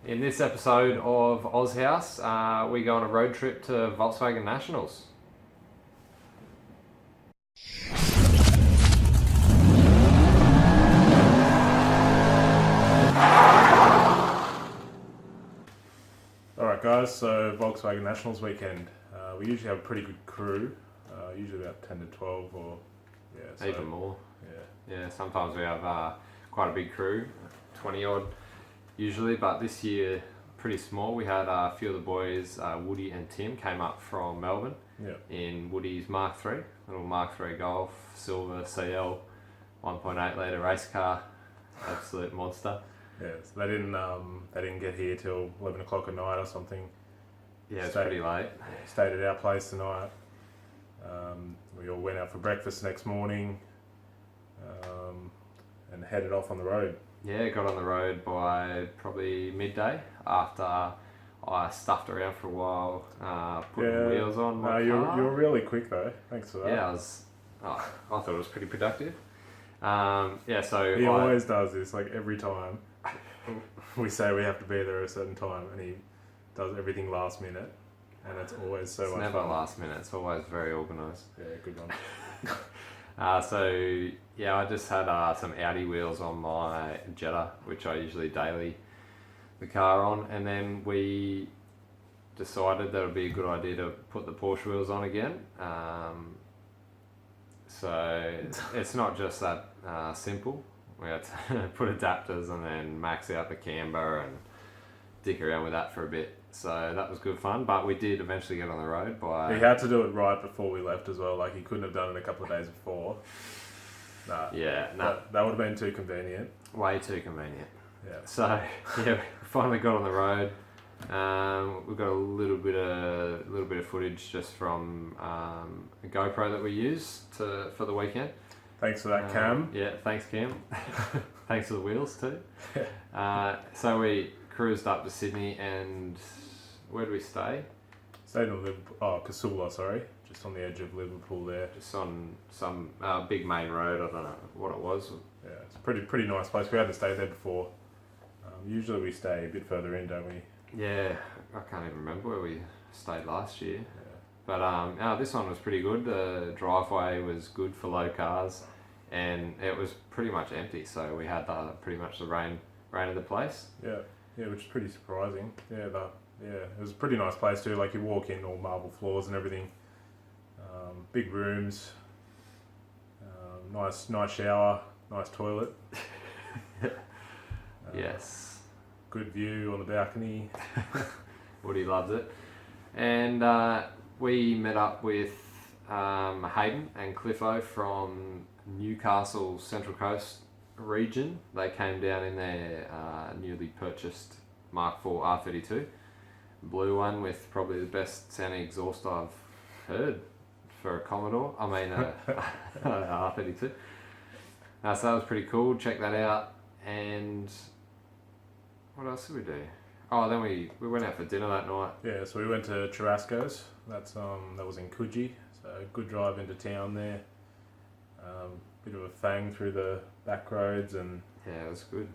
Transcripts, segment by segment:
In this episode of Oz House, we go on a road trip to Volkswagen Nationals. Alright guys, so Volkswagen Nationals weekend. We usually have a pretty good crew, usually about 10 to 12 or Even more. Yeah. Yeah, sometimes we have quite a big crew, 20 odd usually, but this year pretty small. We had a few of the boys, Woody and Tim, came up from Melbourne in Woody's Mark III, little Mark III Golf, silver CL, 1.8 litre race car, absolute monster. Yeah, so they didn't get here till 11 o'clock at night or something. Yeah, it's pretty late. Stayed at our place tonight. We all went out for breakfast the next morning and headed off on the road. Yeah, got on the road by probably midday after I stuffed around for a while, putting wheels on my car. You were really quick though, thanks for that. Yeah, I thought it was pretty productive. So he always does this, like every time we say we have to be there at a certain time and he does everything last minute and it's always so it's much never fun. last minute, it's always very organised. Yeah, good one. I just had some Audi wheels on my Jetta, which I usually daily the car on, and then we decided that it would be a good idea to put the Porsche wheels on again. So it's not just that simple. We had to put adapters and then max out the camber and dick around with that for a bit. So that was good fun, but we did eventually get on the road by... He had to do it right before we left as well, like he couldn't have done it a couple of days before. Nah. Yeah, That would have been too convenient. way too convenient. Yeah. So yeah, we finally got on the road. We've got a little bit of footage just from a GoPro that we used for the weekend. Thanks for that, Cam. Yeah, thanks Cam. Thanks for the wheels too. So we cruised up to Sydney, and where did we stay? Stayed in Casula, sorry, just on the edge of Liverpool there. Just on some big main road. I don't know what it was. Yeah, it's a pretty nice place. We hadn't stayed there before. Usually we stay a bit further in, don't we? Yeah, I can't even remember where we stayed last year. But this one was pretty good. The driveway was good for low cars, and it was pretty much empty. So we had pretty much the rain of the place. Yeah, which is pretty surprising. Yeah, it was a pretty nice place too. Like you walk in, all marble floors and everything. Big rooms. Nice shower. Nice toilet. Yes. Good view on the balcony. Woody loves it. And we met up with Hayden and Cliffo from Newcastle Central Coast region. They came down in their newly purchased Mark IV R32. Blue one with probably the best sounding exhaust I've heard for a Commodore. I mean R32. So that was pretty cool. Check that out. And what else did we do? Oh, then we went out for dinner that night. Yeah, so we went to Churrasco's. That was in Coogee. So good drive into town there. Bit of a fang through the back roads and... Yeah, it was good.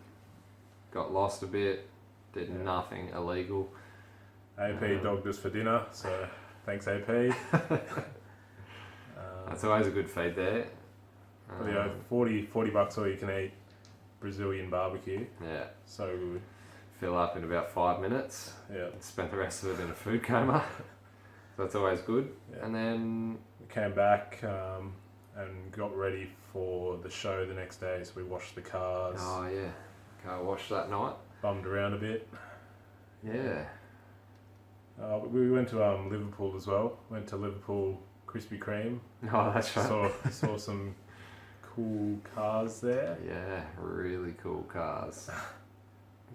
Got lost a bit. Did nothing illegal. AP dogged us for dinner, so thanks AP. That's always a good feed there. $40 all you can eat Brazilian barbecue. Yeah. So good. Fill up in about 5 minutes. Yeah. Spent the rest of it in a food coma. So that's always good. Yeah. And then... We came back and got ready for the show the next day. So we washed the cars. Oh, yeah. Car wash that night. Bummed around a bit. Yeah. We went to Liverpool as well. Went to Liverpool Krispy Kreme. Oh, that's right. Saw some cool cars there. Yeah, really cool cars.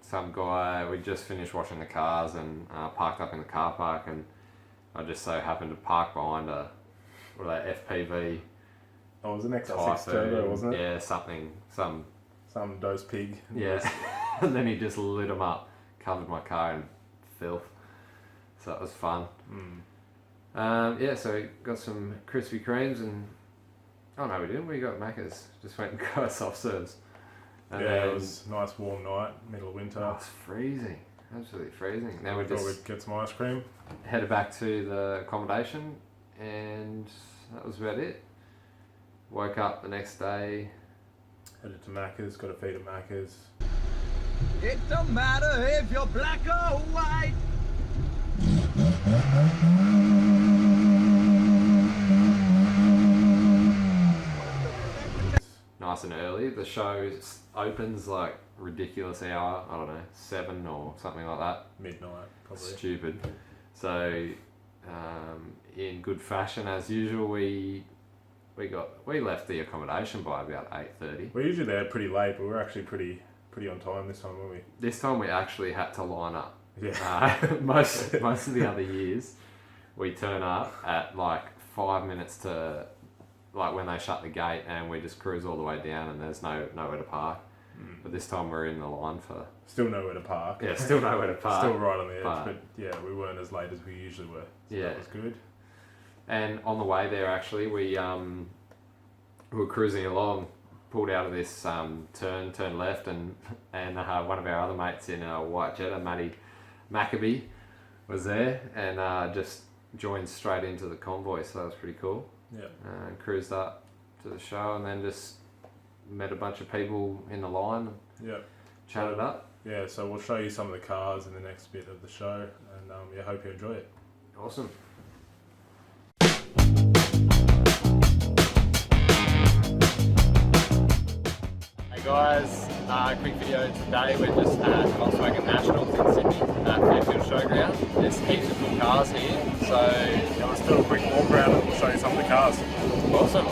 Some guy, we just finished washing the cars and parked up in the car park, and I just so happened to park behind FPV. Oh, it was an XR6 Turbo, wasn't it? Yeah, some dose pig. Yeah. And then he just lit them up, covered my car in filth. So that was fun. So we got some Krispy Kremes and... Oh no, we didn't. We got Macca's. Just went and got soft serves. And it was a nice warm night, middle of winter. Oh, it's freezing. absolutely freezing. Then we we thought just we'd get some ice cream. headed back to the accommodation, and that was about it. Woke up the next day. Headed to Macca's, got a feed at Macca's. It don't matter if you're black or white. Nice and early. The show opens like ridiculous hour. I don't know, 7 or something like that. Midnight, probably. Stupid. So, in good fashion as usual, we left the accommodation by about 8:30. We're usually there pretty late, but we're actually pretty on time this time, weren't we? This time we actually had to line up. Yeah. Most of the other years, we turn up at like 5 minutes to like when they shut the gate, and we just cruise all the way down, and there's nowhere to park. But this time we're in the line for Still nowhere to park. yeah, still nowhere to park. Still right on the edge, but- but yeah, we weren't as late as we usually were. So Yeah. that was good. And on the way there, actually, we were cruising along, pulled out of this turn left, and one of our other mates in a white Jetta, Matty Maccabee, was there, and just joined straight into the convoy. So that was pretty cool. Yeah. Cruised up to the show, and then just met a bunch of people in the line, Yeah. chatted up. Yeah, so we'll show you some of the cars in the next bit of the show, and yeah, hope you enjoy it. Awesome. Hey guys, quick video today. We're just at Volkswagen Nationals in Sydney at Fairfield Showground. There's heaps of cool cars here, so Yeah, let's do a quick walk around and we'll show you some of the cars. awesome.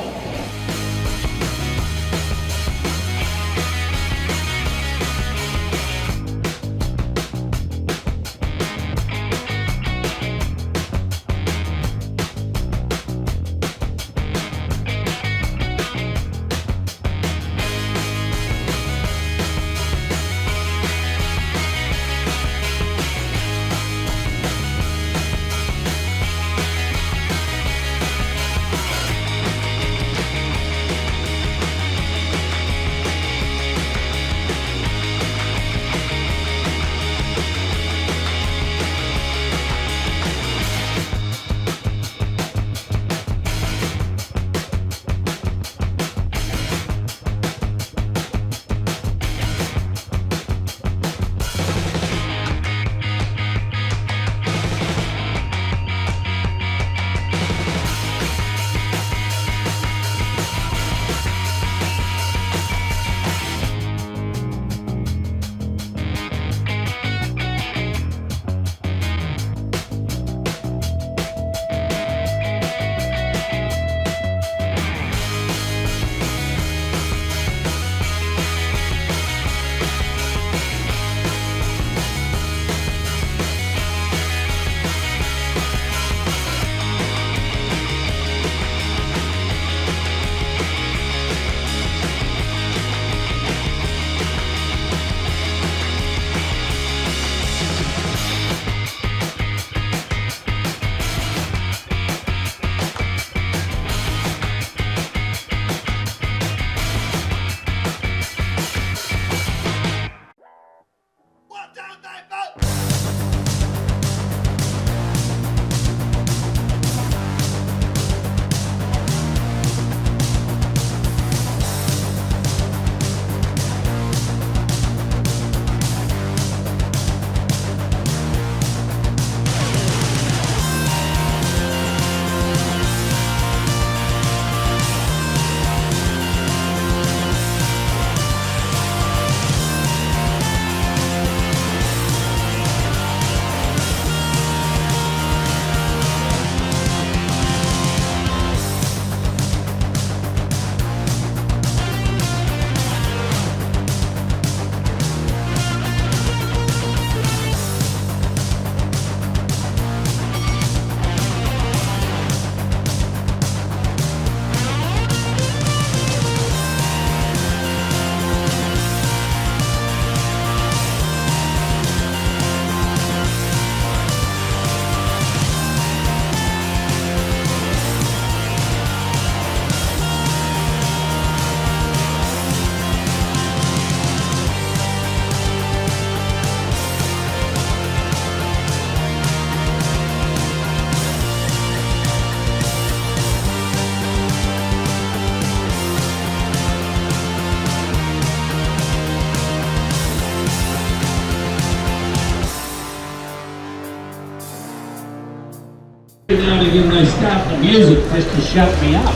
Now and again they start the music just to shut me up.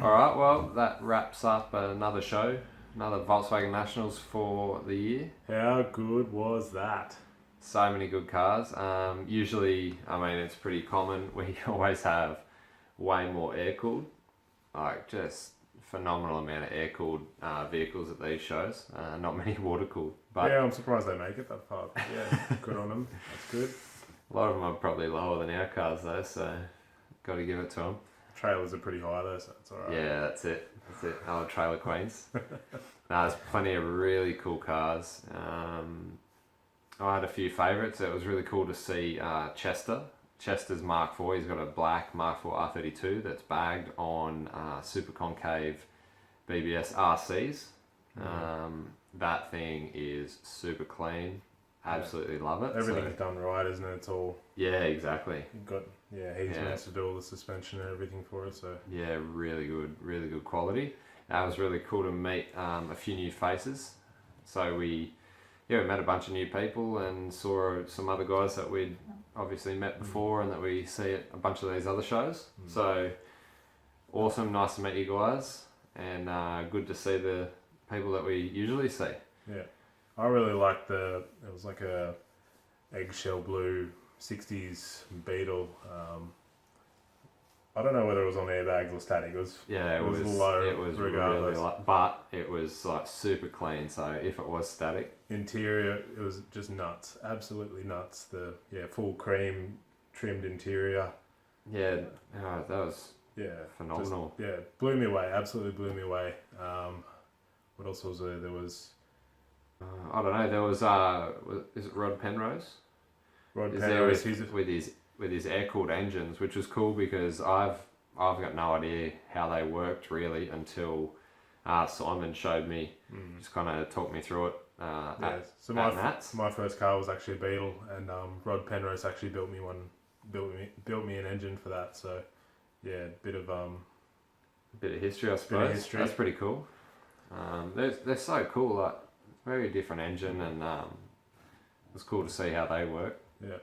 Alright, well, that wraps up another show, another Volkswagen Nationals for the year. How good was that? So many good cars. Usually, I mean, it's pretty common. We always have way more air-cooled, like just phenomenal amount of air-cooled vehicles at these shows. Not many water-cooled, but Yeah, I'm surprised they make it that far. Yeah, good on them. That's good. a lot of them are probably lower than our cars though, so got to give it to them. Trailers are pretty high though, so it's alright. Yeah, that's it. That's it. Our trailer queens. There's plenty of really cool cars. I had a few favourites. It was really cool to see Chester. Chester's Mark IV. He's got a black Mark IV R32 that's bagged on super concave BBS RCs. That thing is super clean. Absolutely love it. Everything's done right, isn't it? It's all Yeah, exactly. you've got. Yeah, he's managed to do all the suspension and everything for it. So Yeah, really good quality. It was really cool to meet a few new faces. So we met a bunch of new people and saw some other guys that we'd obviously met before and that we see at a bunch of these other shows. So awesome, nice to meet you guys, and good to see the people that we usually see. yeah, I really liked it was like a eggshell blue 60s Beetle. I don't know whether it was on airbags or static. It was Yeah, it was low It was regardless. really, but it was like super clean. So if it was static, Interior, it was just nuts, absolutely nuts. The full cream trimmed interior. yeah, that was Yeah, phenomenal. blew me away. Absolutely blew me away. What else was there? There was I don't know. There was is it Rod Penrose? Rod Is there Penrose. with his air cooled engines, which was cool because I've got no idea how they worked really until Simon showed me, just kind of talked me through it. So at Matt's. my first car was actually a Beetle, and Rod Penrose actually built me an engine for that. So yeah, bit of history, I suppose. history. That's pretty cool. They're so cool. Like very different engine, and it's cool to see how they work. Yeah.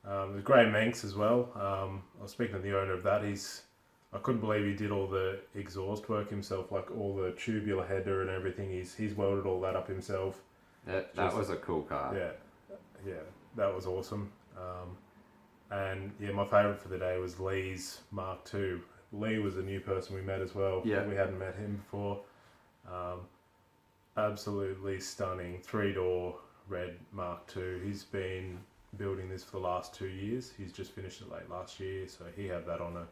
There's Graham Manx as well. I was speaking to the owner of that. I couldn't believe he did all the exhaust work himself, like all the tubular header and everything. He's welded all that up himself. That was a cool car. Yeah, that was awesome. And yeah, my favourite for the day was Lee's Mark II. Lee was a new person we met as well. Yeah. We hadn't met him before. Absolutely stunning 3-door red Mark II. He's been building this for the last 2 years. He's just finished it late last year, so he had that on a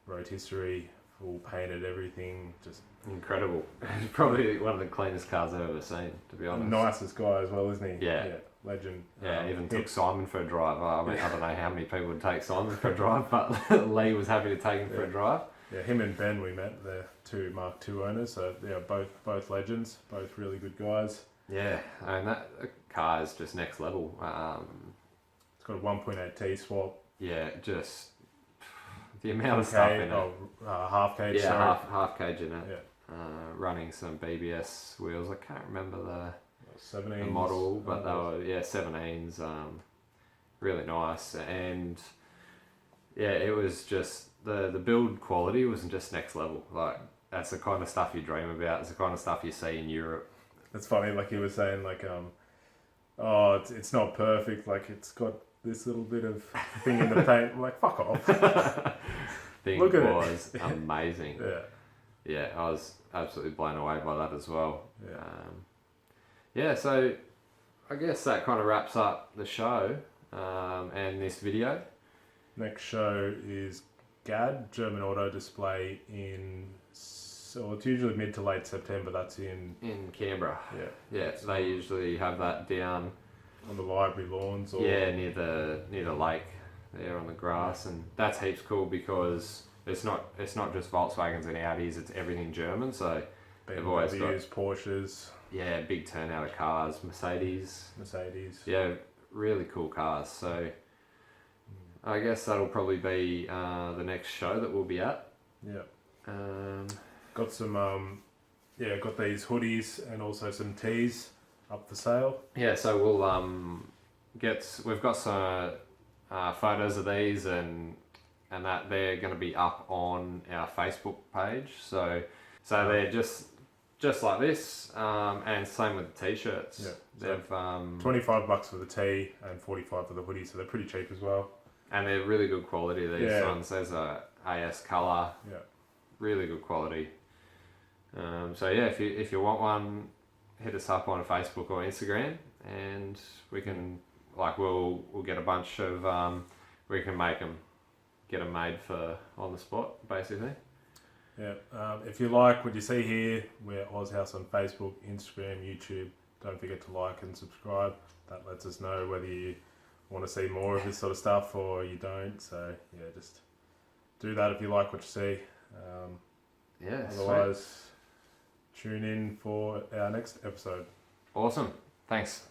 rotisserie, full painted everything, just Incredible. It's probably one of the cleanest cars I've ever seen, to be honest. nicest guy as well, isn't he? Yeah. Legend. Yeah, even took Simon for a drive. I mean, I don't know how many people would take Simon for a drive, but Lee was happy to take him for a drive. Yeah, him and Ben we met, the two Mark II owners. So yeah, both legends, both really good guys. Yeah, and that car is just next level. It's got a 1.8T swap, yeah, just the amount of stuff in it. Half cage. Yeah, sorry. half cage in it. Yeah. Running some BBS wheels. I can't remember the 17s, model, but they were 17s. Really nice, and yeah, it was just the build quality was just next level. Like that's the kind of stuff you dream about. It's the kind of stuff you see in Europe. It's funny, like you were saying, like oh, it's not perfect. Like it's got this little bit of thing in the paint. I'm like, fuck off. Thing Look at it. was amazing. Yeah. Yeah, I was absolutely blown away by that as well. Yeah. So I guess that kind of wraps up the show and this video. Next show is GAD, German Auto Display so it's usually mid to late September. That's in Canberra. Yeah. Yeah, they usually have that down on the library lawns. Or near the lake there on the grass, and that's heaps cool because it's not just Volkswagens and Audis, it's everything German. So they've always got Porsches. Yeah, big turnout of cars, Mercedes. Yeah, really cool cars. So I guess that'll probably be the next show that we'll be at. Yeah. Got some got these hoodies and also some tees up for sale. Yeah, so we'll we've got some photos of these and that they're going to be up on our Facebook page. So they're just like this, and same with the t-shirts. Yeah, they've $25 for the tee and $45 for the hoodie, so they're pretty cheap as well. And they're really good quality. These ones. There's a AS color. Yeah. Really good quality. So yeah, if you want one, hit us up on Facebook or Instagram, and we can we'll get a bunch of we can get them made for on the spot basically. Yeah. If you like what you see here, we're Oz House on Facebook, Instagram, YouTube. Don't forget to like and subscribe. That lets us know whether you want to see more of this sort of stuff or you don't. So yeah, just do that if you like what you see. Otherwise, tune in for our next episode. Awesome. Thanks.